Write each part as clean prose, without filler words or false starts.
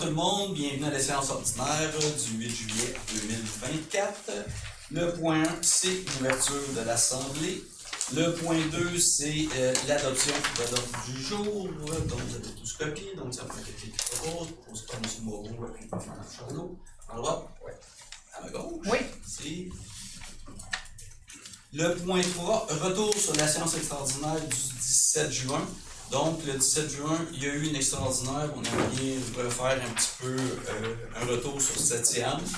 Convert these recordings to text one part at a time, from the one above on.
tout le monde, bienvenue à la séance ordinaire du 8 juillet 2024. Le point 1, c'est l'ouverture de l'Assemblée. Le point 2, c'est l'adoption de l'ordre du jour. Donc, vous avez tous copié, donc ça peut être écrit rose, propose par M. Moreau, puis par Mme Charlot. À droite? Oui. À ma gauche? Oui. C'est le point 3, retour sur la séance extraordinaire du 17 juin. Donc, le 17 juin, il y a eu une extraordinaire. On aimerait bien refaire un petit peu un retour sur cette séance.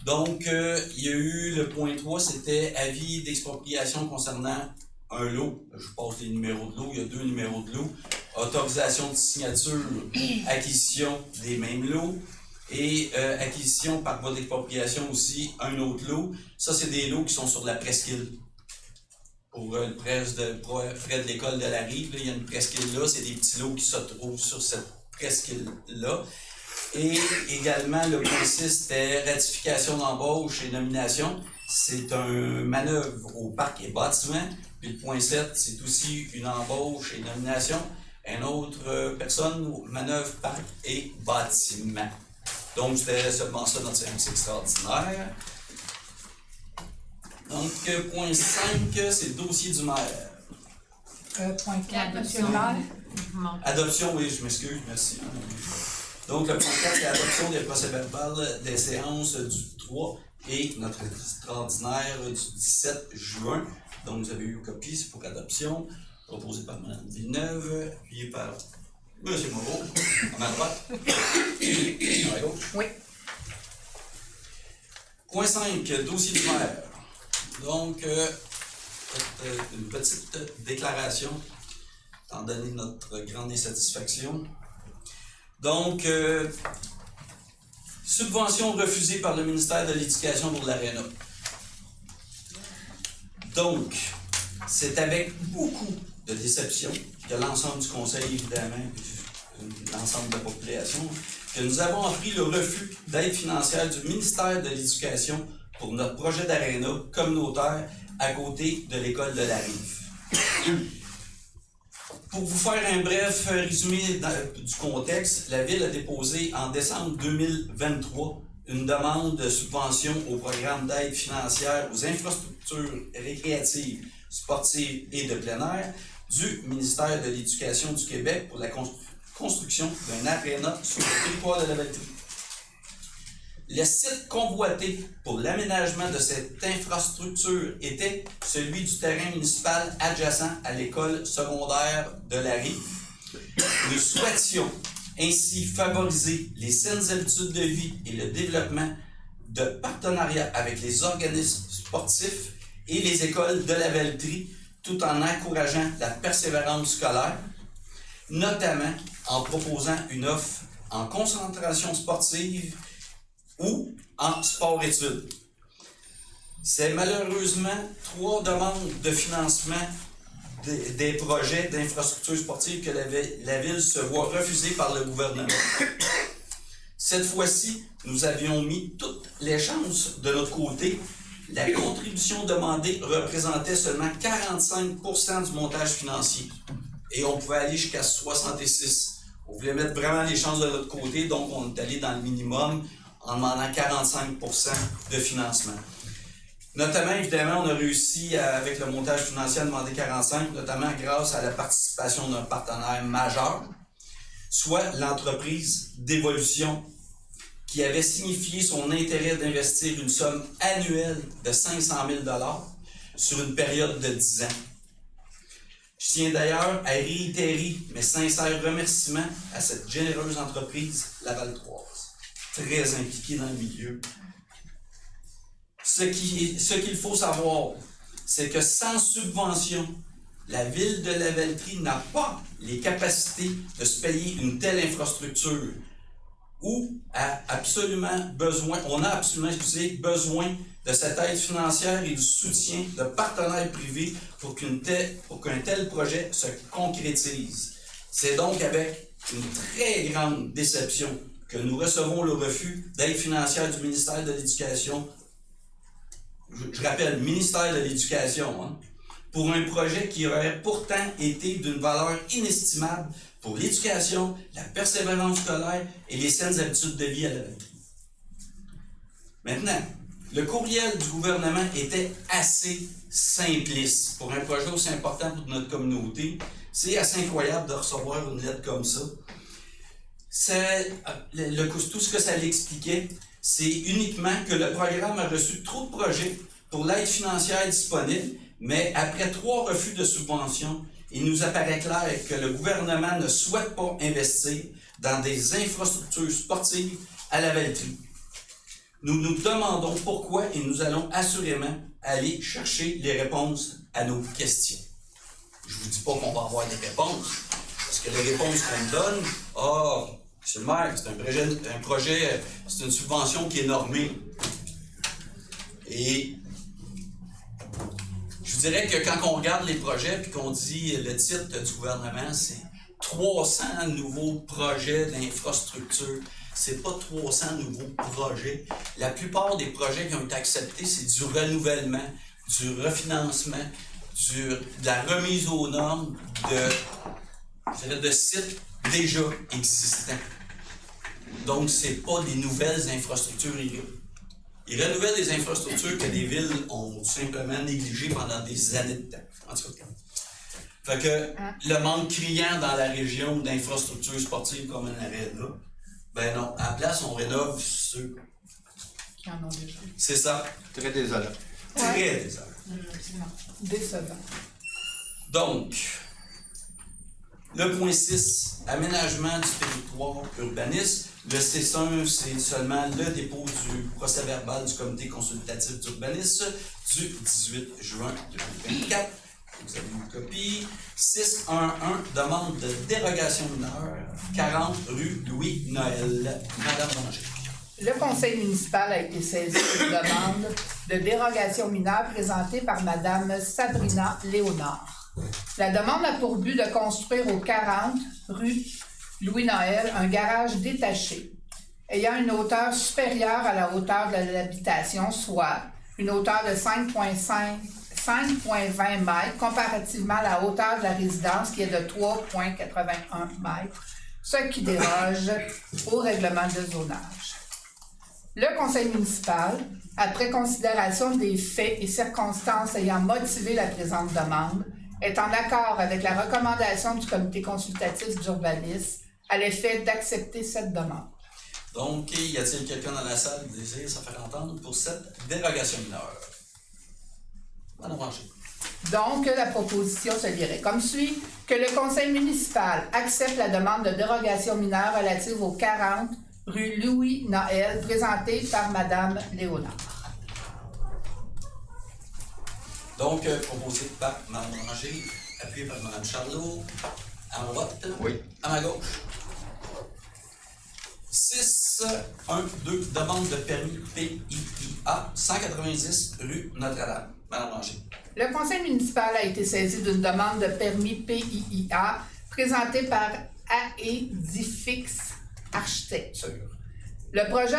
Donc, il y a eu le point 3, c'était avis d'expropriation concernant un lot. Je vous passe les numéros de lot. Il y a 2 numéros de lot. Autorisation de signature, acquisition des mêmes lots. Et acquisition par voie d'expropriation aussi, un autre lot. Ça, c'est des lots qui sont sur la presqu'île. Pour près de l'école de la Rive, là, il y a une presqu'île là, c'est des petits lots qui se trouvent sur cette presqu'île-là. Et également, le point 6, c'était ratification d'embauche et nomination. C'est un manœuvre au parc et bâtiment. Puis le point 7, c'est aussi une embauche et nomination. Une autre personne, manœuvre parc et bâtiment. Donc, c'était seulement ça notre séance extraordinaire. Donc, point 5, c'est le dossier du maire. Point 4, monsieur le maire. Adoption, oui, je m'excuse, merci. Donc, le point 4, c'est l'adoption des procès-verbales des séances du 3 et notre extraordinaire du 17 juin. Donc, vous avez eu copie, c'est pour adoption, proposé par Mme Villeneuve, puis par M. Moreau, à ma droite, à ma gauche. Oui. Point 5, dossier du maire. Donc, une petite déclaration, étant donné notre grande insatisfaction. Donc, subvention refusée par le ministère de l'Éducation pour l'Aréna. Donc, c'est avec beaucoup de déception que l'ensemble du conseil, évidemment, l'ensemble de la population, que nous avons appris le refus d'aide financière du ministère de l'Éducation pour notre projet d'aréna communautaire à côté de l'école de la Rive. Pour vous faire un bref résumé du contexte, la Ville a déposé en décembre 2023 une demande de subvention au programme d'aide financière aux infrastructures récréatives, sportives et de plein air du ministère de l'Éducation du Québec pour la construction d'un aréna sur le territoire de la Valtrie. Le site convoité pour l'aménagement de cette infrastructure était celui du terrain municipal adjacent à l'école secondaire de la Rive. Nous souhaitions ainsi favoriser les saines habitudes de vie et le développement de partenariats avec les organismes sportifs et les écoles de la Valtrie, tout en encourageant la persévérance scolaire, notamment en proposant une offre en concentration sportive ou en sport-études. C'est malheureusement 3 demandes de financement des projets d'infrastructures sportives que la Ville se voit refuser par le gouvernement. Cette fois-ci, nous avions mis toutes les chances de notre côté. La contribution demandée représentait seulement 45% du montage financier. Et on pouvait aller jusqu'à 66%. On voulait mettre vraiment les chances de notre côté, donc on est allé dans le minimum en demandant 45% de financement. Notamment, évidemment, on a réussi, avec le montage financier, à demander 45%, notamment grâce à la participation d'un partenaire majeur, soit l'entreprise d'Évolution, qui avait signifié son intérêt d'investir une somme annuelle de 500 000 $ sur une période de 10 ans. Je tiens d'ailleurs à réitérer mes sincères remerciements à cette généreuse entreprise lavaltroise, très impliquée dans le milieu. Ce qu'il faut savoir, c'est que sans subvention, la Ville de la Valtrie n'a pas les capacités de se payer une telle infrastructure ou on a absolument besoin de cette aide financière et du soutien de partenaires privés pour qu'un tel projet se concrétise. C'est donc avec une très grande déception que nous recevons le refus d'aide financière du ministère de l'Éducation. Je rappelle, ministère de l'Éducation, pour un projet qui aurait pourtant été d'une valeur inestimable pour l'éducation, la persévérance scolaire et les saines habitudes de vie à la Valtrie. Maintenant, le courriel du gouvernement était assez simpliste pour un projet aussi important pour notre communauté. C'est assez incroyable de recevoir une lettre comme ça. Tout ce que ça l'expliquait, c'est uniquement que le programme a reçu trop de projets pour l'aide financière disponible, mais après 3 refus de subvention, il nous apparaît clair que le gouvernement ne souhaite pas investir dans des infrastructures sportives à la Valtrie. Nous nous demandons pourquoi et nous allons assurément aller chercher les réponses à nos questions. Je ne vous dis pas qu'on va avoir des réponses, parce que les réponses qu'on me donne, monsieur le maire, c'est un projet, c'est une subvention qui est normée. Et je vous dirais que quand on regarde les projets puis qu'on dit le titre du gouvernement, c'est 300 nouveaux projets d'infrastructure. C'est pas 300 nouveaux projets. La plupart des projets qui ont été acceptés, c'est du renouvellement, du refinancement, de la remise aux normes de sites déjà existants. Donc, c'est pas des nouvelles infrastructures. Ils renouvellent des infrastructures que les villes ont tout simplement négligées pendant des années de temps. En tout cas. Fait que le manque criant dans la région d'infrastructures sportives comme un arrêt là, ben non, à la place, on rénove ceux qui en ont déjà. C'est ça. Très désolant. Très désolant. Décevant. Donc, le point 6, aménagement du territoire urbanisme. Le C1, c'est seulement le dépôt du procès-verbal du comité consultatif d'urbanisme du 18 juin 2024. Vous avez une copie. 6.1.1, demande de dérogation mineure, 40 rue Louis-Noël. Madame Ranger. Le conseil municipal a été saisi d'une demande de dérogation mineure présentée par Madame Sabrina Léonard. La demande a pour but de construire au 40 rue Louis-Noël un garage détaché ayant une hauteur supérieure à la hauteur de l'habitation, soit une hauteur de 5,20 mètres comparativement à la hauteur de la résidence qui est de 3,81 mètres, ce qui déroge au règlement de zonage. Le conseil municipal, après considération des faits et circonstances ayant motivé la présente demande, est en accord avec la recommandation du comité consultatif d'urbanisme à l'effet d'accepter cette demande. Donc, y a-t-il quelqu'un dans la salle qui désire se faire entendre pour cette dérogation mineure? Madame Ranger. Donc, la proposition se lirait comme suit, que le conseil municipal accepte la demande de dérogation mineure relative au 40 rue Louis-Noël, présentée par Madame Léonard. Donc, proposé par Mme Ranger, appuyé par Mme Charlot, à ma droite, Oui. À ma gauche. 6.1.2, demande de permis PIIA, 190 rue Notre-Dame. Mme Ranger. Le conseil municipal a été saisi d'une demande de permis PIIA présentée par Aedifix Architecture. Le projet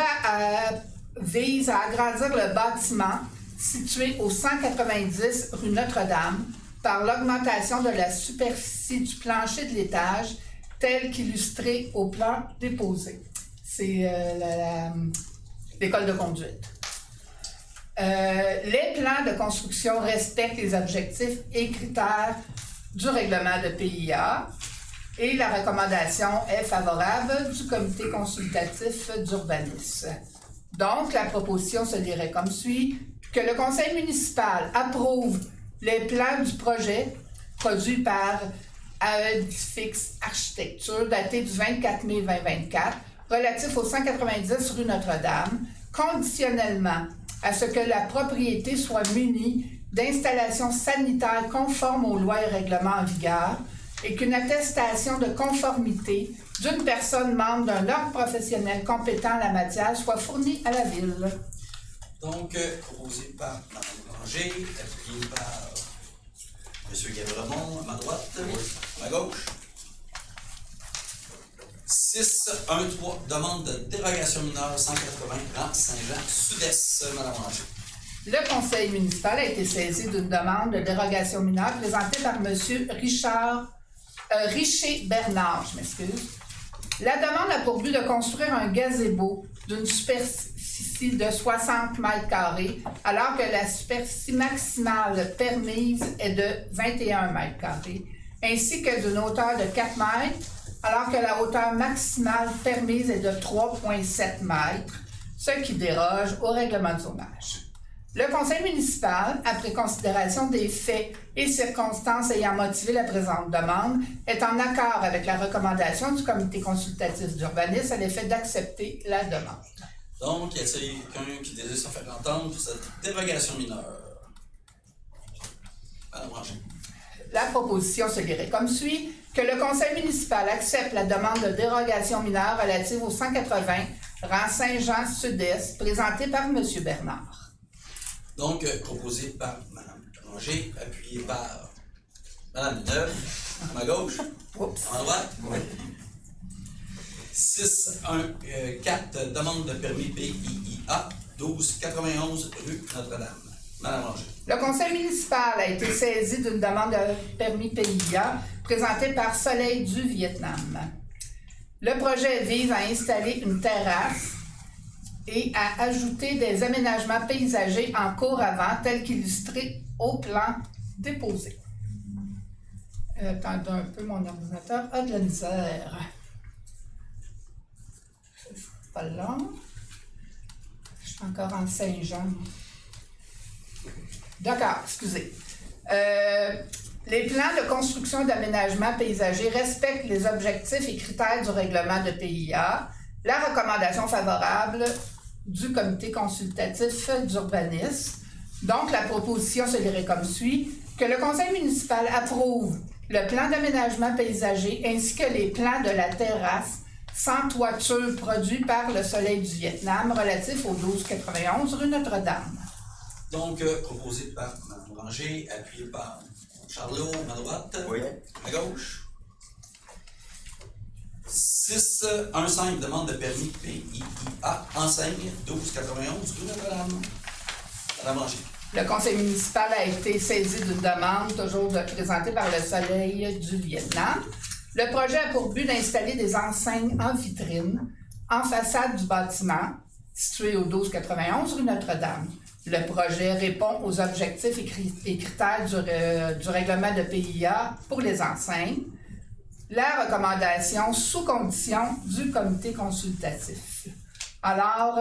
vise à agrandir le bâtiment situé au 190 rue Notre-Dame par l'augmentation de la superficie du plancher de l'étage tel qu'illustré au plan déposé. C'est l'école de conduite. Les plans de construction respectent les objectifs et critères du règlement de PIA et la recommandation est favorable du comité consultatif d'urbanisme. Donc, la proposition se lirait comme suit, que le conseil municipal approuve les plans du projet produit par Aedifix Architecture daté du 24 mai 2024 relatif au 190 rue Notre-Dame, conditionnellement à ce que la propriété soit munie d'installations sanitaires conformes aux lois et règlements en vigueur et qu'une attestation de conformité d'une personne membre d'un ordre professionnel compétent en la matière soit fournie à la Ville. Donc, proposé par Mme Ranger, appuyé par M. Gabremont, à ma droite, à ma gauche. 6.1.3, demande de dérogation mineure 180 rang Saint-Jean-Sud-Est. Mme Ranger. Le conseil municipal a été saisi d'une demande de dérogation mineure présentée par M. Richard Richer Bernard, je m'excuse. La demande a pour but de construire un gazebo d'une superficie de 60 mètres carrés, alors que la superficie maximale permise est de 21 mètres carrés, ainsi que d'une hauteur de 4 mètres, alors que la hauteur maximale permise est de 3,7 mètres, ce qui déroge au règlement de zonage. Le conseil municipal, après considération des faits et circonstances ayant motivé la présente demande, est en accord avec la recommandation du comité consultatif d'urbanisme à l'effet d'accepter la demande. Donc, y a-t-il quelqu'un qui désire se faire entendre pour cette dérogation mineure? Madame Ranger. La proposition se lirait comme suit, que le conseil municipal accepte la demande de dérogation mineure relative au 180 rang Saint-Jean Sud-Est, présentée par M. Bernard. Donc, proposé par Mme Ranger, appuyé par Mme Villeneuve, à ma gauche, Oups. à ma droite. Oui. 614, demande de permis PIIA, 1291 rue Notre-Dame. Mme Ranger. Le conseil municipal a été saisi d'une demande de permis PIA présentée par Soleil du Vietnam. Le projet vise à installer une terrasse et à ajouter des aménagements paysagers en cours avant, tels qu'illustrés au plan déposé. Attendez un peu, mon ordinateur a de la misère. C'est pas long. Je suis encore en Saint-Jean. D'accord, excusez. Les plans de construction d'aménagement paysager respectent les objectifs et critères du règlement de PIA. La recommandation favorable du comité consultatif d'urbanisme. Donc, la proposition se lirait comme suit, que le conseil municipal approuve le plan d'aménagement paysager ainsi que les plans de la terrasse sans toiture produits par le Soleil du Vietnam relatif au 1291 rue Notre-Dame. Donc, proposé par Mme Ranger, appuyé par Charlot, à ma droite, Oui. à gauche. 615, demande de permis PIIA, enseigne, 1291 rue Notre-Dame. Mme Ranger. Le conseil municipal a été saisi d'une demande, toujours présentée par le Soleil du Vietnam. Le projet a pour but d'installer des enseignes en vitrine en façade du bâtiment, situé au 1291 rue Notre-Dame. Le projet répond aux objectifs et critères du règlement de PIA pour les enseignes. La recommandation sous condition du comité consultatif. Alors,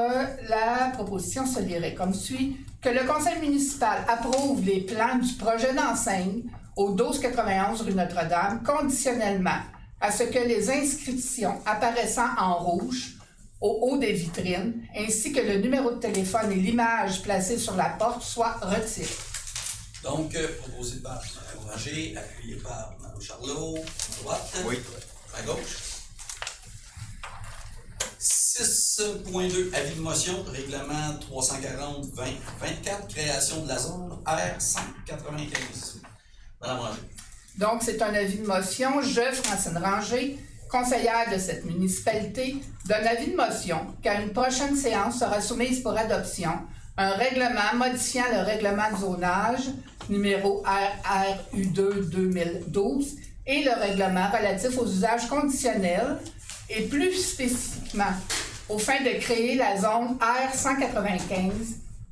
la proposition se lirait comme suit, que le conseil municipal approuve les plans du projet d'enseigne au 1291 rue Notre-Dame conditionnellement à ce que les inscriptions apparaissant en rouge au haut des vitrines, ainsi que le numéro de téléphone et l'image placée sur la porte soient retirés. Donc, proposé par Mme Ranger, appuyé par Mme Charlot, à droite, Oui. à gauche. 6.2, avis de motion, règlement 340-2024, création de la zone R195. Mme Ranger. Donc, c'est un avis de motion. Je, Francine Ranger, conseillère de cette municipalité, donne avis de motion qu'à une prochaine séance sera soumise pour adoption un règlement modifiant le règlement de zonage numéro RRU2-2012 et le règlement relatif aux usages conditionnels et plus spécifiquement aux fins de créer la zone R195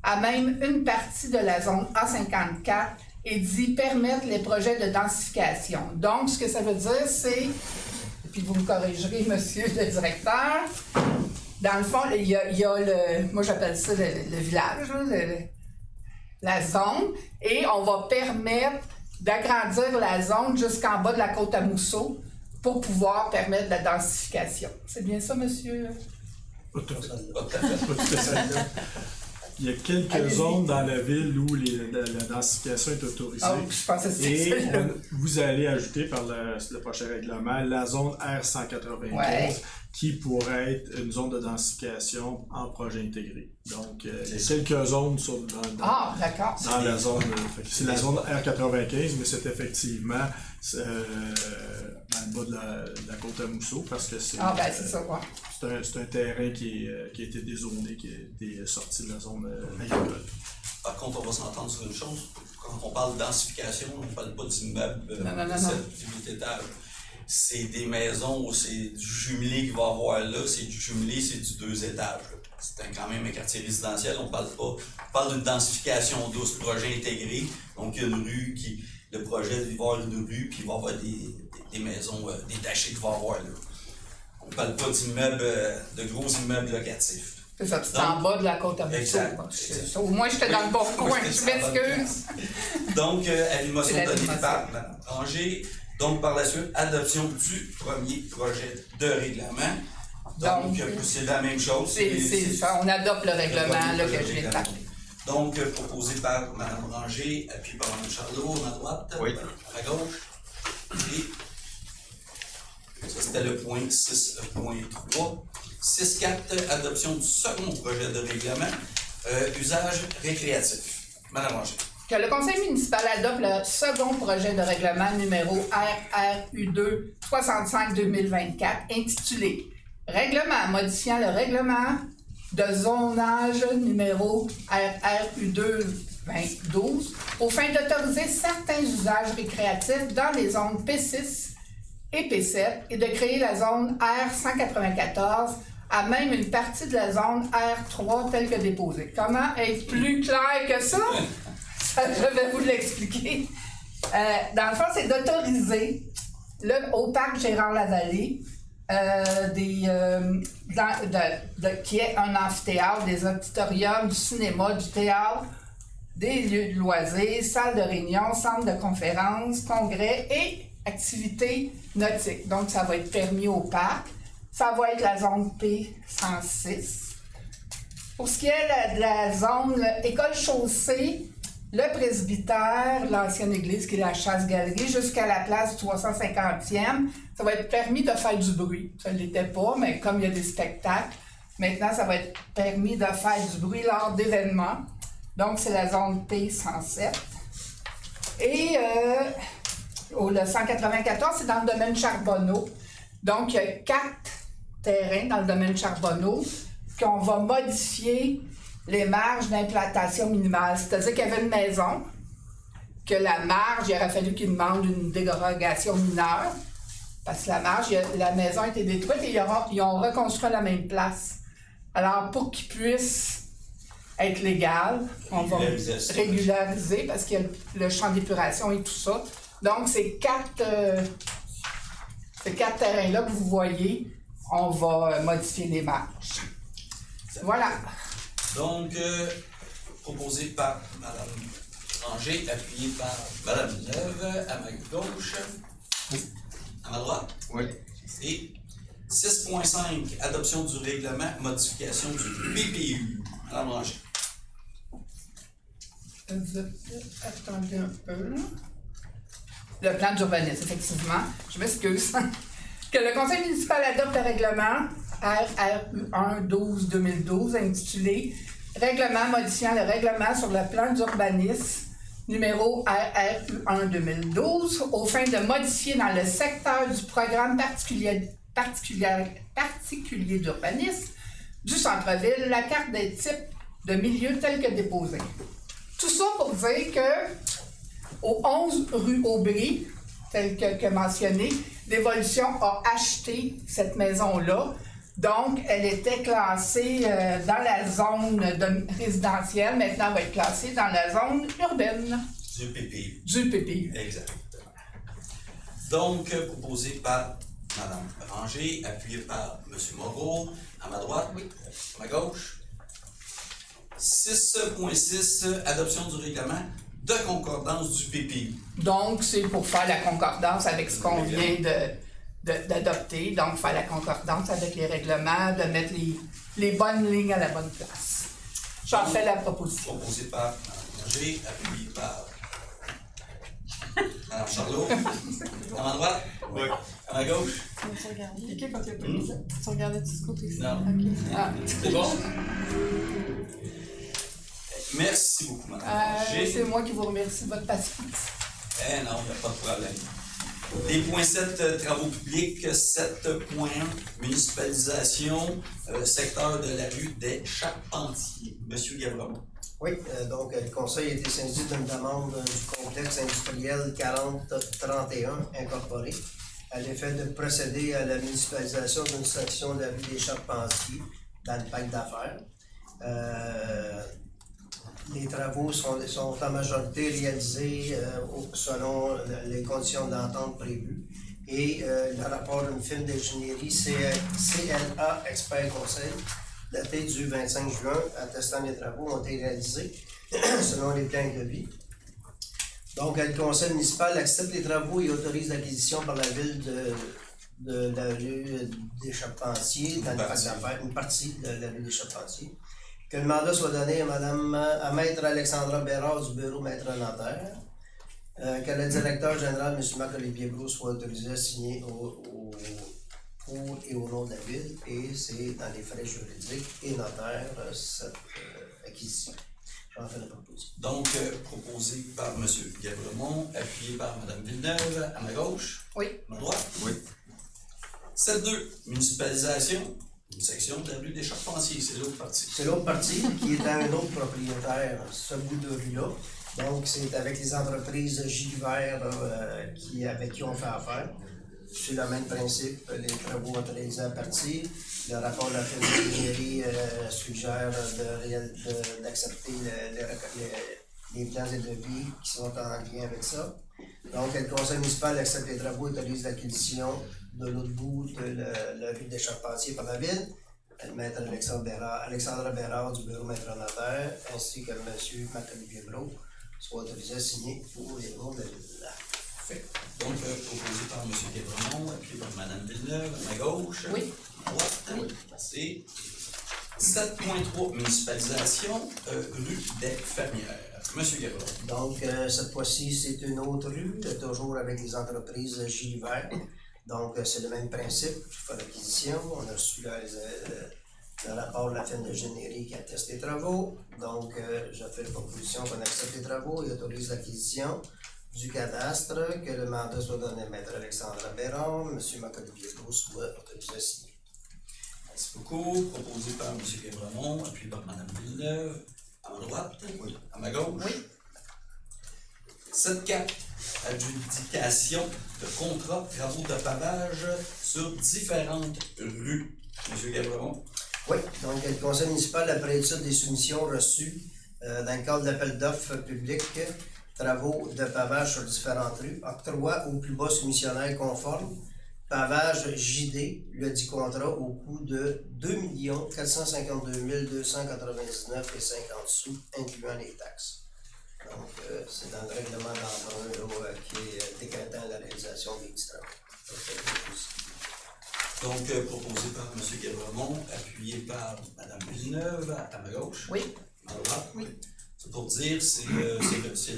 à même une partie de la zone A54 et d'y permettre les projets de densification. Donc, ce que ça veut dire, c'est, puis vous me corrigerez, monsieur le directeur, dans le fond, il y a le, moi j'appelle ça le village, la zone, et on va permettre d'agrandir la zone jusqu'en bas de la côte à Mousseau pour pouvoir permettre de la densification. C'est bien ça, monsieur? Pas tout à fait. Il y a quelques zones dans la ville où la densification est autorisée. Oh, je pensais que c'était Et ça. vous allez ajouter par le prochain règlement la zone R195 Ouais. qui pourrait être une zone de densification en projet intégré. Donc, il y a quelques zones Ah, d'accord. dans la zone. C'est la zone R95, mais c'est effectivement dans le bas de la côte à Mousseau parce que c'est. Ah, ben c'est ça, ouais. C'est un terrain qui a été dézoné, qui a été sorti de la zone agricole. Par contre, on va s'entendre sur une chose. Quand on parle de densification, on ne parle pas d'immeubles Non. de 7-8 étages. c'est des maisons où c'est du jumelé qu'il va y avoir là. C'est du jumelé, c'est du 2 étages. C'est quand même un quartier résidentiel. On parle d'une densification douce, projet intégré. Donc, il y a une rue qui... Le projet, il va y avoir une rue, puis il va y avoir des maisons détachées qu'il va y avoir là. On ne parle pas d'immeubles, de gros immeubles locatifs. C'est ça, c'est en bas de la côte à Exact. Au moins, j'étais dans le bon coin, je m'excuse. Donc, à une motion donnée par Mme Ranger. Donc, par la suite, adoption du premier projet de règlement. Donc, c'est la même chose. C'est ça, on adopte le règlement là, que je viens de parler. Donc, proposé par Mme Ranger, appuyé par Mme Charlot, à ma droite, Oui. à ma gauche. Et ça, c'était le point 6.3. 6.4, adoption du second projet de règlement, usage récréatif. Mme Ranger. Que le conseil municipal adopte le second projet de règlement numéro RRU2 65-2024 intitulé « Règlement modifiant le règlement de zonage numéro RRU2-2012 aux fins d'autoriser certains usages récréatifs dans les zones P6 et P7 et de créer la zone R194 à même une partie de la zone R3 telle que déposée. » Comment être plus clair que ça? Je vais vous l'expliquer. Dans le fond, c'est d'autoriser au parc Gérard-Lavallée qui est un amphithéâtre, des auditoriums, du cinéma, du théâtre, des lieux de loisirs, salles de réunion, centres de conférences, congrès et activités nautiques. Donc, ça va être permis au parc. Ça va être la zone P106. Pour ce qui est de la zone école-chaussée, le presbytère, l'ancienne église qui est la chasse-galerie, jusqu'à la place du 350e, ça va être permis de faire du bruit. Ça ne l'était pas, mais comme il y a des spectacles, maintenant ça va être permis de faire du bruit lors d'événements. Donc c'est la zone P107. Et le 194, c'est dans le domaine Charbonneau. Donc il y a 4 terrains dans le domaine Charbonneau qu'on va modifier les marges d'implantation minimale. C'est-à-dire qu'il y avait une maison, que la marge, il aurait fallu qu'ils demandent une dérogation mineure, parce que la maison a été détruite et ils ont reconstruit à la même place. Alors, pour qu'ils puissent être légal, on va régulariser, parce qu'il y a le champ d'épuration et tout ça. Donc, ces 4 terrains-là que vous voyez, on va modifier les marges. Voilà. Donc, proposé par Mme Ranger, appuyé par Mme Neuve, à ma gauche, à ma droite. Oui. Et 6.5, adoption du règlement, modification du PPU. Mme Ranger. Attendez un peu, là. Le plan d'urbanisme, effectivement. Je m'excuse. Que le conseil municipal adopte le règlement RRU1-12-2012 intitulé « Règlement modifiant le règlement sur le plan d'urbanisme numéro RRU1-2012 aux fins de modifier dans le secteur du programme particulier d'urbanisme du centre-ville la carte des types de milieux tels que déposés. » Tout ça pour dire que au 11 rue Aubry, tel que mentionné, Dévolution a acheté cette maison-là. Donc, elle était classée dans la zone résidentielle. Maintenant, elle va être classée dans la zone urbaine. Du PPU. Du PPU. Exactement. Donc, proposé par Mme Ranger, appuyé par M. Moreau, à ma droite, Oui. à ma gauche. 6.6, adoption du règlement de concordance du PPU. Donc, c'est pour faire la concordance avec ce qu'on vient d'adopter. Donc, faire la concordance avec les règlements, de mettre les bonnes lignes à la bonne place. J'en fais la proposition. Proposé par Mme Ranger, appuyé par Mme Charlot. À ma droite? Oui. À ma gauche? Tu regardais de ce côté-ci? Non. Okay. Ah. C'est bon? Merci beaucoup, Mme Ranger. C'est moi qui vous remercie de votre patience. Eh non, il n'y a pas de problème. Les points 7, travaux publics, 7.1, municipalisation, secteur de la rue des Charpentiers. Monsieur Gavremont. Oui, donc le conseil a été saisi d'une demande du complexe industriel 4031 incorporé à l'effet de procéder à la municipalisation d'une section de la rue des Charpentiers dans le parc d'affaires. Les travaux sont en majorité réalisés selon les conditions d'entente prévues. Et le rapport d'une firme d'ingénierie CLA Expert Conseil, daté du 25 juin, attestant les travaux ont été réalisés selon les plans de vie. Donc, le conseil municipal accepte les travaux et autorise l'acquisition par la ville de la rue des Charpentiers, dans le parc d'affaires, une partie de la rue des Charpentiers. Que le mandat soit donné à Maître Alexandra Bérard du bureau Maître Notaire. Que le directeur général, M. Marc-Olivier Brault, soit autorisé à signer pour et au nom de la ville. Et c'est dans les frais juridiques et notaires cette acquisition. J'en fais la proposition. Donc, proposé par M. Gabremont, appuyé par Mme Villeneuve, à ma gauche. Oui. À ma droite. Oui. 7-2, municipalisation, une section de la rue des Charpentiers, c'est l'autre partie. C'est l'autre partie qui est à un autre propriétaire, ce bout de rue-là. Donc, c'est avec les entreprises Gilbert avec qui on fait affaire. C'est le même principe, les travaux autorisés à partir. Le rapport de la firme d'ingénierie suggère d'accepter les plans et devis qui sont en lien avec ça. Donc, le conseil municipal accepte les travaux et autorise l'acquisition de l'autre bout de la rue des Charpentiers par la ville. Le maître Alexandra Bérard du bureau Maître Notaire, ainsi que M. Marc-Olivier Brault, soit autorisé à signer pour les noms de la ville. Fait. Donc, proposé par M. Gabremont, appuyé par Mme Villeneuve, à ma gauche. Oui. À droite. Oui. C'est 7.3, municipalisation, rue des Fermières. M. Gabremont. Donc, cette fois-ci, c'est une autre rue, toujours avec les entreprises Gilbert. Donc, c'est le même principe. Je fais l'acquisition. On a reçu le rapport de la firme d'ingénierie qui atteste les travaux. Donc, je fais la proposition qu'on accepte les travaux et autorise l'acquisition du cadastre, que le mandat soit donné à Maître Alexandra Bérard, M. Marc-Olivier Brault soit autorisé à signer. Merci beaucoup. Proposé par M. Gabremont, appuyé par Mme Villeneuve. À ma droite. Oui. À ma gauche. Oui. 7.4, adjudication de contrats travaux de pavage sur différentes rues. M. Gabremont. Oui, donc le conseil municipal, après étude des soumissions reçues dans le cadre de l'appel d'offres public, travaux de pavage sur différentes rues, octroie au plus bas soumissionnaire conforme, pavage JD, le dit contrat au coût de 2 452 299,50 sous, incluant les taxes. Donc, c'est dans le règlement d'emprunt qui est décrétant la réalisation des travaux. Donc, proposé par M. Gabremont, appuyé par Mme Villeneuve, à ma gauche. Oui. À ma droite. Oui. C'est pour dire, c'est le rang, je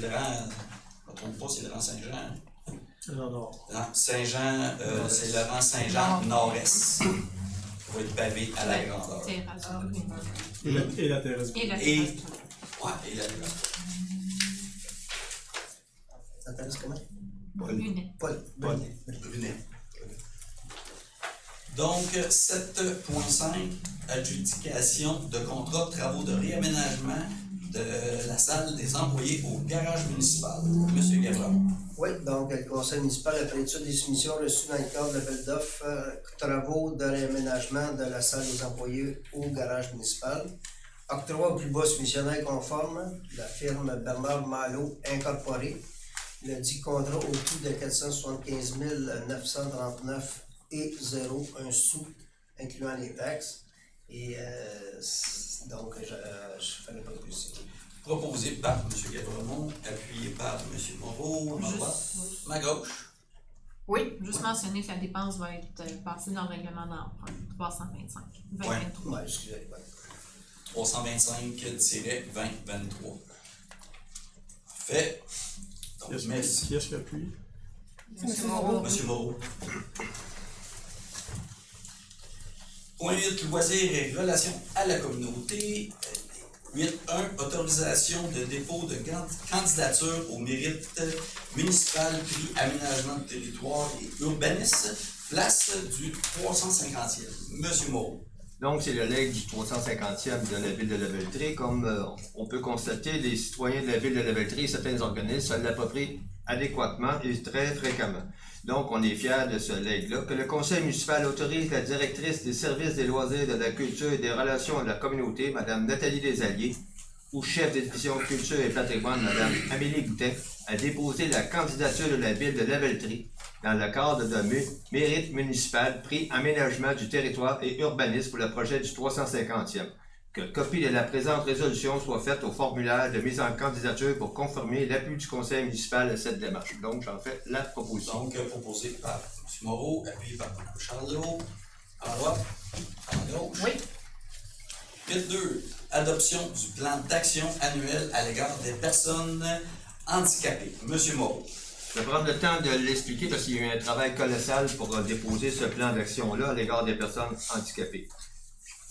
ne me trompe pas, c'est le rang Saint-Jean. Non. Non, Saint-Jean, c'est le rang Saint-Jean nord-est. Ça va être pavé à la grandeur. Et la terrasse. Et la terrasse. Ça s'appelle comment? Paul. Brunet. Donc, 7.5, adjudication de contrat de travaux de réaménagement de la salle des employés au garage municipal. M. Gabremont. Oui, donc le conseil municipal, après étude des soumissions reçues dans le cadre de l'appel d'offres, travaux de réaménagement de la salle des employés au garage municipal, octroie au plus bas soumissionnaire conforme, la firme Bernard Malo Incorporé, le dit contrat au coût de 475 939 et 0,1 sous, incluant les taxes. Et donc, je fais la proposition. Proposé par M. Gabremont, appuyé par M. Moreau, à ma droite, ma gauche. Oui, juste mentionner que la dépense va être passée dans le règlement d'emprunt 325, 2023. Ouais, excusez, ouais. 325-2023. Fait. Donc, merci. Qui est-ce qui appuie? Monsieur Moreau. M. Moreau. Point 8, loisirs et relations à la communauté. 8.1, autorisation de dépôt de candidature au mérite municipal prix aménagement de territoire et urbanisme, place du 350e. Monsieur Moreau. Donc, c'est le legs du 350e de la ville de Lavelletré. Comme on peut constater, les citoyens de la ville de Lavelletré et certains organismes se l'approprient adéquatement et très fréquemment. Donc, on est fiers de ce legs-là. Que le conseil municipal autorise la directrice des services des loisirs, de la culture et des relations de la communauté, Mme Nathalie Desalliers, ou chef de division culture et patrimoine, Mme Amélie Goutet, à déposer la candidature de la ville de Lavellerie dans le cadre de mérite municipal, prix aménagement du territoire et urbanisme pour le projet du 350e. Que copie de la présente résolution soit faite au formulaire de mise en candidature pour confirmer l'appui du conseil municipal à cette démarche. Donc, j'en fais la proposition. Donc, proposé par M. Moreau, appuyé par M. Charlot. En droite, en gauche. Oui. 8.2. Adoption du plan d'action annuel à l'égard des personnes handicapées. M. Moreau. Je vais prendre le temps de l'expliquer parce qu'il y a eu un travail colossal pour déposer ce plan d'action-là à l'égard des personnes handicapées.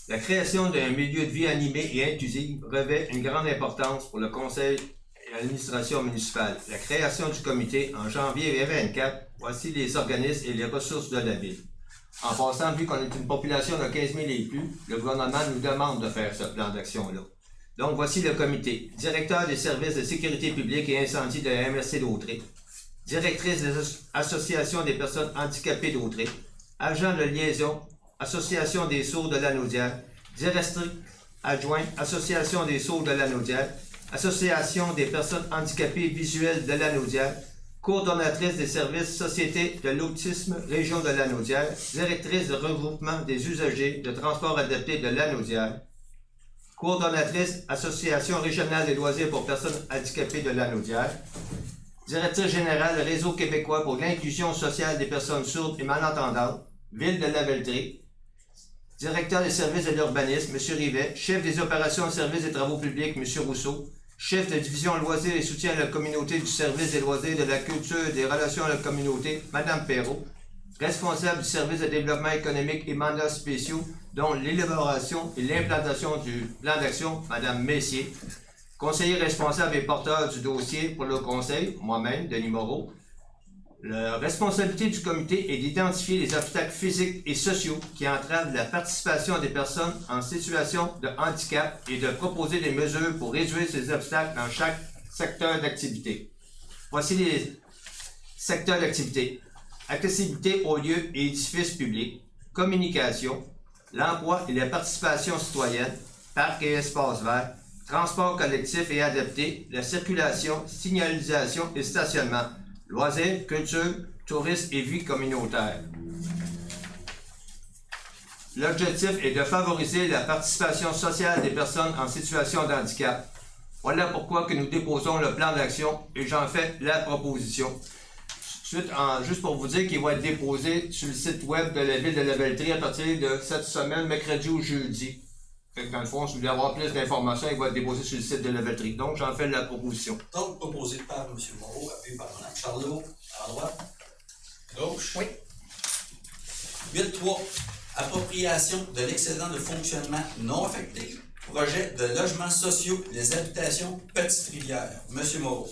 La création d'un milieu de vie animé et inclusif revêt une grande importance pour le conseil et l'administration municipale. La création du comité en janvier 2024, voici les organismes et les ressources de la ville. En passant, vu qu'on est une population de 15 000 et plus, le gouvernement nous demande de faire ce plan d'action-là. Donc, voici le comité. Directeur des services de sécurité publique et incendie de la MRC d'Autrey. Directrice des associations des personnes handicapées d'Autrey. Agent de liaison, Association des sourds de Lanaudière. Directrice adjoint, Association des sourds de Lanaudière. Association des personnes handicapées visuelles de Lanaudière. Coordonnatrice des services Société de l'autisme Région de Lanaudière. Directrice de regroupement des usagers de transport adapté de Lanaudière. Coordonnatrice Association régionale des loisirs pour personnes handicapées de Lanaudière. Directrice générale Réseau québécois pour l'inclusion sociale des personnes sourdes et malentendantes, Ville de Lavellerie. Directeur des services de l'urbanisme, M. Rivet. Chef des opérations de service des travaux publics, M. Rousseau. Chef de division loisirs et soutien à la communauté du service des loisirs, de la culture et des relations à la communauté, Mme Perrault. Responsable du service de développement économique et mandats spéciaux, dont l'élaboration et l'implantation du plan d'action, Mme Messier. Conseiller responsable et porteur du dossier pour le conseil, moi-même, Denis Moreau. La responsabilité du comité est d'identifier les obstacles physiques et sociaux qui entravent la participation des personnes en situation de handicap et de proposer des mesures pour réduire ces obstacles dans chaque secteur d'activité. Voici les secteurs d'activité. Accessibilité aux lieux et édifices publics, communication, l'emploi et la participation citoyenne, parcs et espaces verts, transport collectif et adapté, la circulation, signalisation et stationnement, loisirs, culture, tourisme et vie communautaire. L'objectif est de favoriser la participation sociale des personnes en situation de handicap. Voilà pourquoi que nous déposons le plan d'action et j'en fais la proposition. Juste pour vous dire qu'il va être déposé sur le site web de la Ville de Lavellerie à partir de cette semaine, mercredi ou jeudi. Fait que dans le fond, si vous voulez avoir plus d'informations, il va être déposé sur le site de Lavellerie. Donc, j'en fais la proposition. Donc, proposé par M. Moreau, appuyé par Mme Charlot, à droite, gauche. Oui. 8.3. Appropriation de l'excédent de fonctionnement non affecté. Projet de logements sociaux des habitations Petite-Rivière. M. Moreau.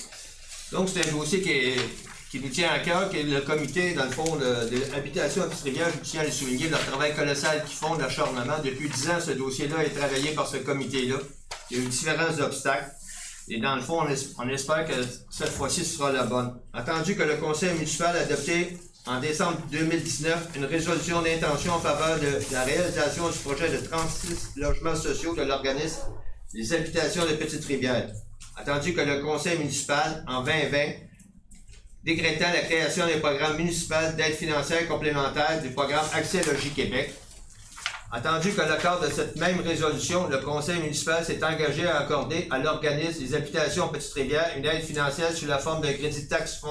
Donc, c'est un dossier qui nous tient à cœur, qui est le comité, dans le fond, de l'habitation à Petite-Rivière. Je tiens à le souligner, leur travail colossal qu'ils font d'acharnement. Depuis 10 ans, ce dossier-là est travaillé par ce comité-là. Il y a eu différents obstacles. Et dans le fond, on espère que cette fois-ci, ce sera la bonne. Attendu que le conseil municipal a adopté en décembre 2019 une résolution d'intention en faveur de la réalisation du projet de 36 logements sociaux de l'organisme des habitations de Petite-Rivière. Attendu que le conseil municipal, en 2020, décrétant la création des programmes municipaux d'aide financière complémentaire du programme Accès Logis Québec. Attendu que le cadre de cette même résolution, le conseil municipal s'est engagé à accorder à l'organisme des habitations Petite-Rivière une aide financière sous la forme d'un crédit de taxe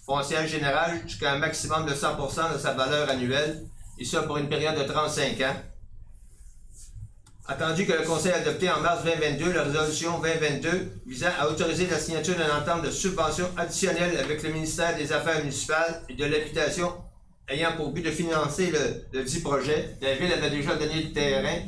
foncière générale jusqu'à un maximum de 100% de sa valeur annuelle, et ça pour une période de 35 ans. Attendu que le Conseil a adopté en mars 2022 la résolution 2022 visant à autoriser la signature d'une entente de subvention additionnelle avec le ministère des Affaires municipales et de l'Habitation ayant pour but de financer le dit projet. La Ville avait déjà donné le terrain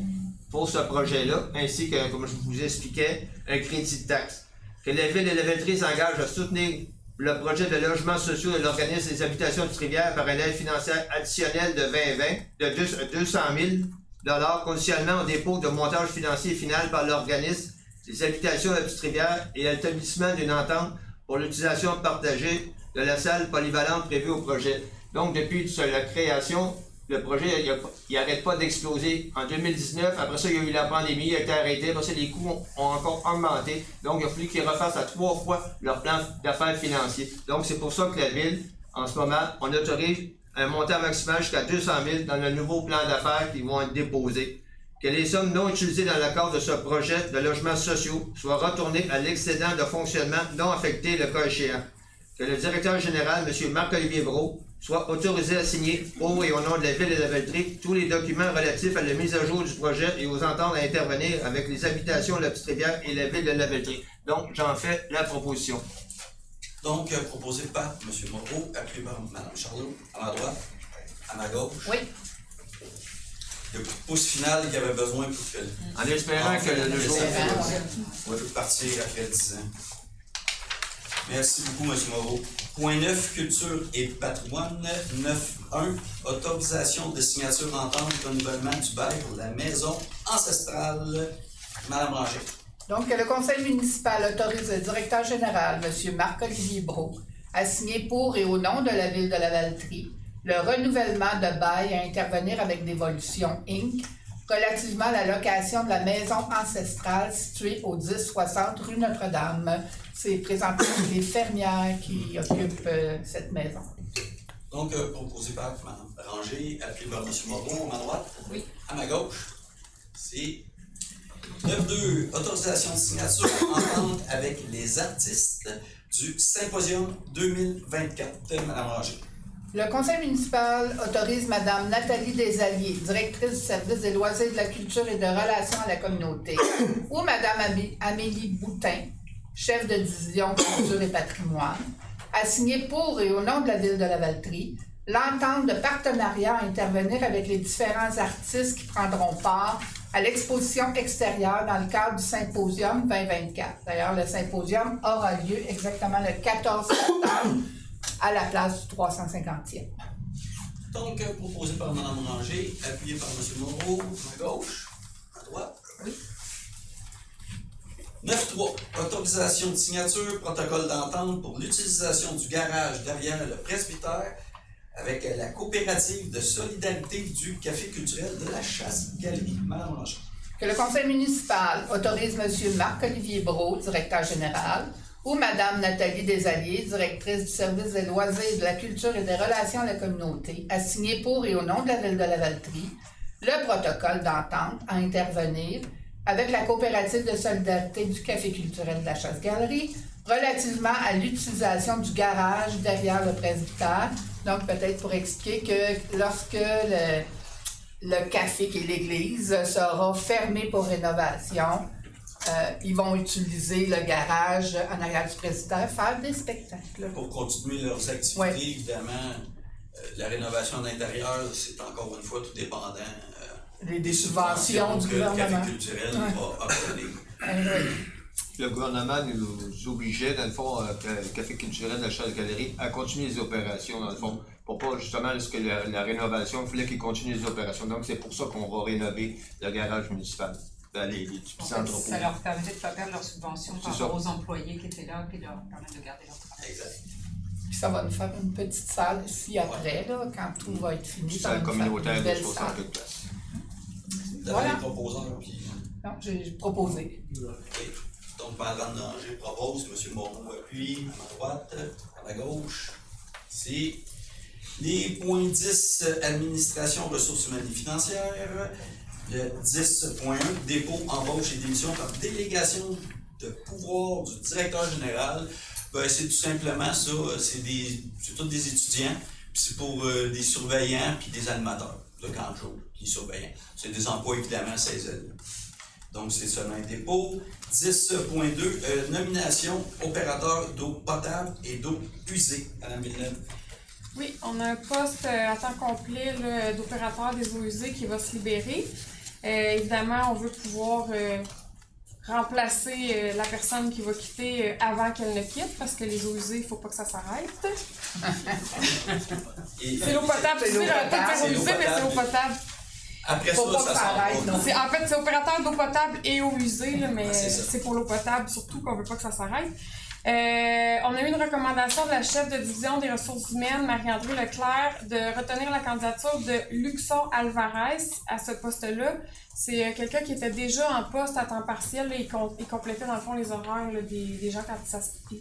pour ce projet-là, ainsi que, comme je vous expliquais, un crédit de taxe. Que la Ville de Lavellerie s'engage à soutenir le projet de logements sociaux de l'organisme des habitations de Petite-Rivière par une aide financière additionnelle de 2020 de 200 000 $ conditionnellement au dépôt de montage financier final par l'organisme des habitations de Petite-Rivière et à l'établissement d'une entente pour l'utilisation partagée de la salle polyvalente prévue au projet. Donc, depuis la création, le projet, il n'arrête pas d'exploser. En 2019, après ça, il y a eu la pandémie, il a été arrêté. Après ça, les coûts ont encore augmenté. Donc, il a fallu qu'ils refassent à 3 fois leur plan d'affaires financier. Donc, c'est pour ça que la Ville, en ce moment, on autorise un montant maximal jusqu'à 200 000 dans le nouveau plan d'affaires qui vont être déposés. Que les sommes non utilisées dans le cadre de ce projet de logements sociaux soient retournées à l'excédent de fonctionnement non affecté le cas échéant. Que le directeur général, M. Marc-Olivier Brault, soit autorisé à signer au et au nom de la Ville et de la Valtrie tous les documents relatifs à la mise à jour du projet et aux ententes à intervenir avec les habitations de la Petite-Rivière et la Ville de la Valtrie. Donc, j'en fais la proposition. Donc, proposé par M. Moreau, appuyé par Mme Charlot, à ma droite, à ma gauche. Oui. Le pouce final qu'il y avait besoin pour que... En espérant que le jour... On va partir après 10 ans. Merci beaucoup, M. Moreau. Point 9, culture et patrimoine. 9.1, autorisation de signature d'entente renouvellement du bail pour la maison ancestrale. Madame Ranger. Donc, le conseil municipal autorise le directeur général, M. Marc-Olivier Brault, à signer pour et au nom de la Ville de la Valtrie le renouvellement de bail à intervenir avec Dévolution Inc. relativement à la location de la maison ancestrale située au 1060 rue Notre-Dame. C'est présentement les fermières qui occupent cette maison. Donc, proposé par Mme Ranger, appuyé par M. Moreau, à ma droite. Oui. À ma gauche. C'est 9.2, autorisation de signature entente avec les artistes du Symposium 2024. Mme Ranger. Le conseil municipal autorise Mme Nathalie Desalliés, directrice du service des loisirs, de la culture et de relations à la communauté, ou Mme Amélie Boutin, chef de division culture et patrimoine, à signer pour et au nom de la Ville de la Valtrie l'entente de partenariat à intervenir avec les différents artistes qui prendront part à l'exposition extérieure dans le cadre du Symposium 2024. D'ailleurs, le symposium aura lieu exactement le 14 septembre à la place du 350e. Donc, proposé par Mme Ranger, appuyé par M. Moreau, à gauche, à droite. Oui. 9.3, autorisation de signature, protocole d'entente pour l'utilisation du garage derrière le presbytère avec la coopérative de solidarité du Café culturel de la Chasse-Galerie. Mme Ranger. Que le conseil municipal autorise M. Marc-Olivier Brault, directeur général, ou Mme Nathalie Desalliés, directrice du service des loisirs, de la culture et des relations à la communauté, à signer pour et au nom de la Ville de la Valtrie le protocole d'entente à intervenir avec la coopérative de solidarité du Café culturel de la Chasse-Galerie relativement à l'utilisation du garage derrière le presbytère. Donc, peut-être pour expliquer que lorsque le café, qui est l'église, sera fermé pour rénovation, ils vont utiliser le garage en arrière du presbytère, faire des spectacles. Pour continuer leurs activités, Ouais. évidemment, la rénovation d'intérieur, c'est encore une fois tout dépendant Des subventions du que le gouvernement. Café culturel va obtenir. Le gouvernement nous obligeait, dans le fond, le Café culturel de la Chasse-Galerie, à continuer les opérations, dans le fond, pour pas justement, lorsque la rénovation, il fallait qu'ils continuent les opérations. Donc, c'est pour ça qu'on va rénover le garage municipal, les petits entrepôts. Ça leur permettait de ne pas perdre leur subvention par C'est rapport ça. aux employés qui étaient là, puis leur permettre de garder leur travail. Exact. Puis ça va nous faire une petite salle ici après, là, quand tout va être fini. Ça va Salle nous faire communautaire une de belle 60 salle. places. Vous avez Voilà. les proposeurs, puis... Non, j'ai proposé. OK. Donc, Mme Ranger propose, M. Moreau appuie, à ma droite, à ma gauche. C'est les points 10, administration, ressources humaines et financières. Le 10.1, dépôt, embauche et démission par délégation de pouvoir du directeur général. Ben, c'est tout simplement ça, c'est tous des étudiants, puis c'est pour des surveillants puis des animateurs de camp de jour qui surveillent. C'est des emplois évidemment saisonniers. Donc, c'est seulement un dépôt. 10.2, nomination opérateur d'eau potable et d'eau usée. Madame Villeneuve. Oui, on a un poste à temps complet là, d'opérateur des eaux usées qui va se libérer. Évidemment, on veut pouvoir remplacer la personne qui va quitter avant qu'elle ne quitte, parce que les eaux usées, il ne faut pas que ça s'arrête. C'est l'eau potable, c'est l'eau potable, c'est c'est eau l'eau usée, mais c'est l'eau potable. Après Faut pas ça, que ça ça s'en arrête, va. non. En fait, c'est opérateur d'eau potable et eau usée, là, mais Ah, c'est ça. c'est pour l'eau potable, surtout qu'on veut pas que ça s'arrête. On a eu une recommandation de la chef de division des ressources humaines, Marie-André Leclerc, de retenir la candidature de Luxon Alvarez à ce poste-là. C'est quelqu'un qui était déjà en poste à temps partiel. Là, il complétait dans le fond les horaires là, des gens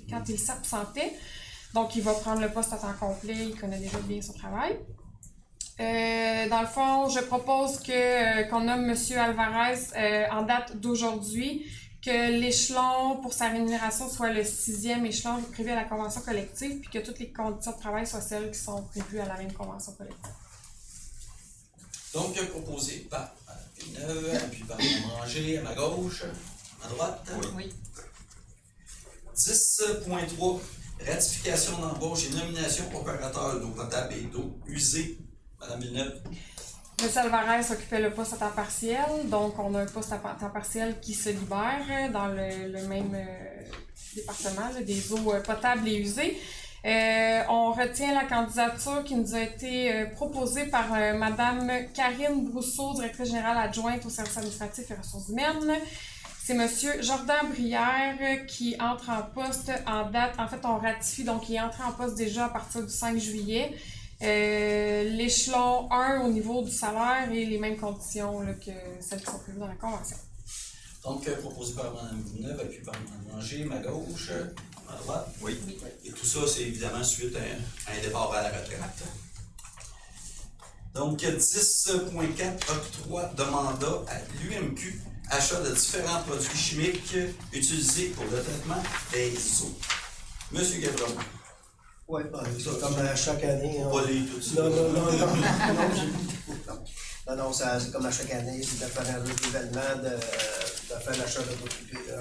quand ils s'absentaient. Donc, il va prendre le poste à temps complet. Il connaît déjà bien son travail. Dans le fond, je propose qu'on nomme M. Alvarez en date d'aujourd'hui, que l'échelon pour sa rémunération soit le 6e échelon prévu à la convention collective, puis que toutes les conditions de travail soient celles qui sont prévues à la même convention collective. Donc, proposé par Mme Villeneuve, puis par Mme Ranger à ma gauche, à droite. Oui. 10.3. Ratification d'embauche et nomination opérateur d'eau potable et d'eau usée. Mme Villeneuve. M. Alvarez occupait le poste à temps partiel, donc on a un poste à temps partiel qui se libère dans le même département là, des eaux potables et usées. On retient la candidature qui nous a été proposée par Mme Karine Brousseau, directrice générale adjointe au service administratif et ressources humaines. C'est M. Jordan Brière qui entre en poste en date. En fait, on ratifie, donc il est entré en poste déjà à partir du 5 juillet. L'échelon 1 au niveau du salaire et les mêmes conditions là, que celles qui sont prévues dans la convention. Donc, proposé par Mme Villeneuve, appuyé par Mme Ranger, ma gauche, ma droite. Oui. Et tout ça, c'est évidemment suite à un départ à la retraite. Donc, 10.4, octroi de mandat à l'UMQ, achat de différents produits chimiques utilisés pour le traitement des eaux. Monsieur Gavremont. Oui, c'est comme à chaque année. Pas les tout ça. Non, c'est comme à chaque année, c'est de faire un renouvellement, de faire l'achat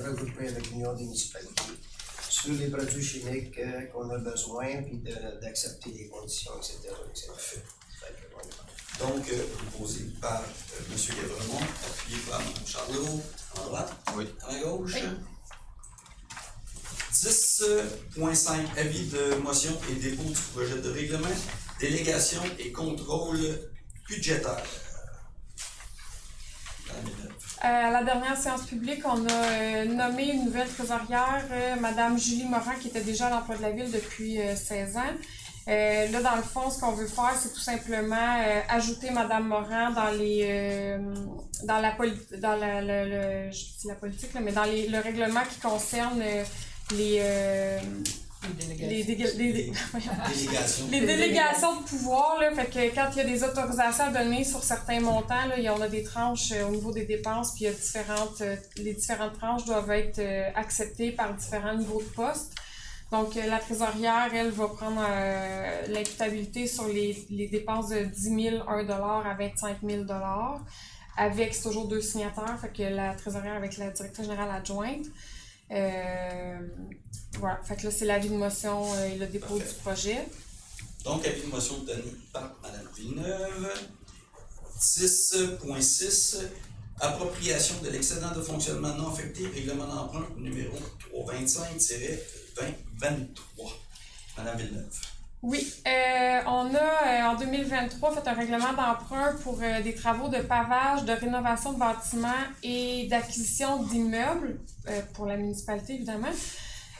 regroupé avec l'Union des municipalités sur les produits chimiques qu'on a besoin, puis d'accepter les conditions, etc. Parfait. Donc, proposé par M. Gavremont, appuyé par Mme Charlot, à ma droite, à ma gauche. Oui. 10.5, avis de motion et dépôt du projet de règlement, délégation et contrôle budgétaire. À la dernière séance publique, on a nommé une nouvelle trésorière, Mme Julie Morin, qui était déjà à l'emploi de la Ville depuis 16 ans. Là, dans le fond, ce qu'on veut faire, c'est tout simplement ajouter Mme Morin dans la politique, là, mais dans le règlement qui concerne les délégations de pouvoir. Là, fait que quand il y a des autorisations à donner sur certains montants, là, il y en a des tranches au niveau des dépenses, puis il y a les différentes tranches doivent être acceptées par différents niveaux de poste. Donc, la trésorière, elle, va prendre l'imputabilité sur les dépenses de 10 001 $ à 25 000 $, avec, c'est toujours 2 signataires, fait que la trésorière avec la directrice générale adjointe. Voilà, fait que là, c'est l'avis de motion et le dépôt du projet. Donc, avis de motion donné par Mme Villeneuve. 10.6, appropriation de l'excédent de fonctionnement non affecté, règlement d'emprunt numéro 325-2023. Mme Villeneuve. Oui, on a en 2023 fait un règlement d'emprunt pour des travaux de pavage, de rénovation de bâtiments et d'acquisition d'immeubles pour la municipalité, évidemment.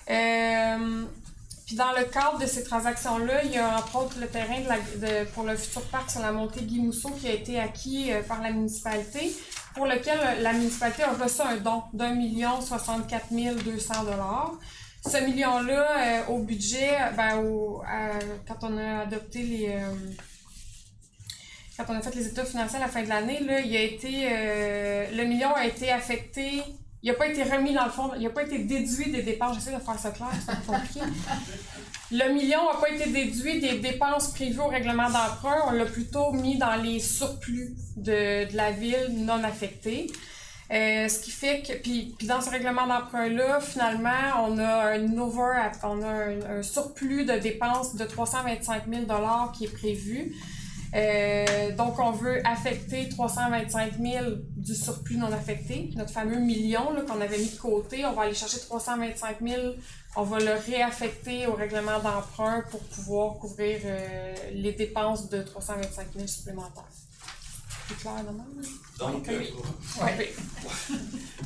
Puis dans le cadre de ces transactions-là, il y a entre autres le terrain pour le futur parc sur la montée Guy Mousseau qui a été acquis par la municipalité, pour lequel la municipalité a reçu un don d'1 064 200 $. Ce million-là, au budget, quand on a adopté quand on a fait les états financiers à la fin de l'année, là, le million a été affecté. Il n'a pas été remis dans le fond, il n'a pas été déduit des dépenses. J'essaie de faire ça clair, c'est compliqué. Le million n'a pas été déduit des dépenses prévues au règlement d'emprunt. On l'a plutôt mis dans les surplus de la ville non affectés. Ce qui fait que, puis dans ce règlement d'emprunt-là, finalement, on a un surplus de dépenses de 325 000 $ qui est prévu. Donc, on veut affecter 325 000 du surplus non affecté, notre fameux million là, qu'on avait mis de côté. On va aller chercher 325 000, on va le réaffecter au règlement d'emprunt pour pouvoir couvrir les dépenses de 325 000 supplémentaires. C'est clair, non? Donc,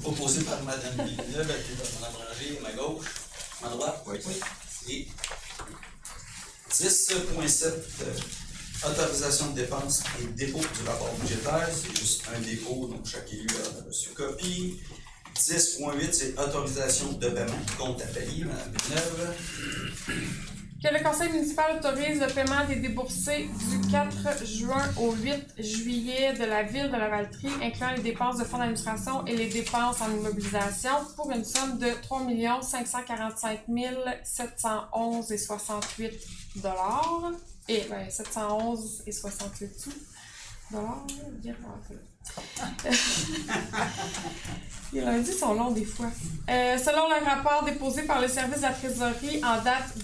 proposé par Mme Villeneuve, appuyé par Mme Ranger, à ma gauche. À droite? Oui. Et 10.7, autorisation de dépenses et dépôt du rapport budgétaire. C'est juste un dépôt, donc chaque élu a reçu copie. 10.8, c'est autorisation de paiement. Compte à payer, Mme Villeneuve. Que le conseil municipal autorise le paiement des déboursés du 4 juin au 8 juillet de la ville de Lavaltrie, incluant les dépenses de fonds d'administration et les dépenses en immobilisation, pour une somme de 3 545 711,68 $. Et 711,68 sous. Dollars, les lundis sont longs des fois. Selon le rapport déposé par le service de la trésorerie en date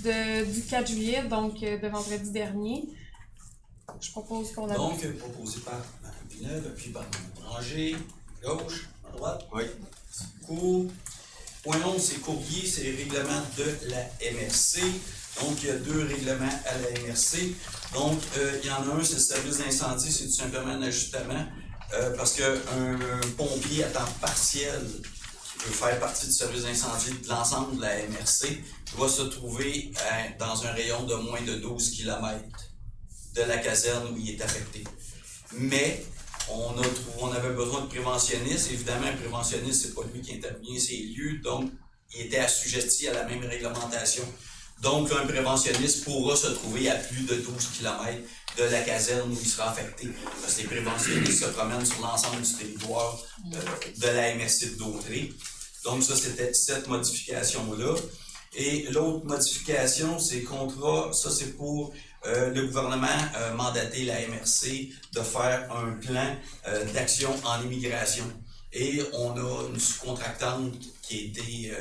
du 4 juillet, donc de vendredi dernier, je propose qu'on adopte. Donc, proposé par Mme Villeneuve, puis par Mme Branger, à gauche, à droite. Oui. Cours. Point 11, c'est courrier, c'est les règlements de la MRC. Donc, il y a 2 règlements à la MRC. Donc, il y en a un, c'est le service d'incendie, c'est tout simplement un ajustement. Parce qu'un pompier à temps partiel qui veut faire partie du service d'incendie de l'ensemble de la MRC doit se trouver dans un rayon de moins de 12 km de la caserne où il est affecté. Mais on avait besoin de préventionnistes. Évidemment, un préventionniste, c'est pas lui qui intervient ces lieux, donc il était assujetti à la même réglementation. Donc, un préventionniste pourra se trouver à plus de 12 km de la caserne où il sera affecté. Parce que les préventionnistes se promènent sur l'ensemble du territoire de la MRC de Dautré. Donc, ça, c'était cette modification-là. Et l'autre modification, c'est contrat, ça c'est pour le gouvernement mandater la MRC de faire un plan d'action en immigration. Et on a une sous-contractante qui a été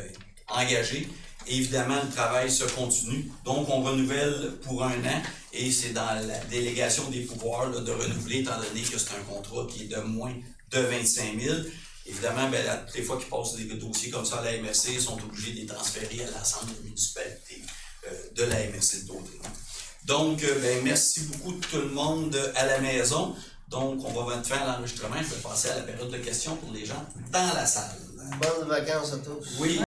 engagée. Et évidemment, le travail se continue. Donc, on renouvelle pour 1 an et c'est dans la délégation des pouvoirs là, de renouveler, étant donné que c'est un contrat qui est de moins de 25 000. Évidemment, toutes les fois qu'ils passent des dossiers comme ça à la MRC, ils sont obligés de les transférer à l'ensemble des municipalités de la MRC de Dautré. Donc, merci beaucoup tout le monde à la maison. Donc, on va faire l'enregistrement. Je vais passer à la période de questions pour les gens dans la salle. Bonnes vacances à tous. Oui.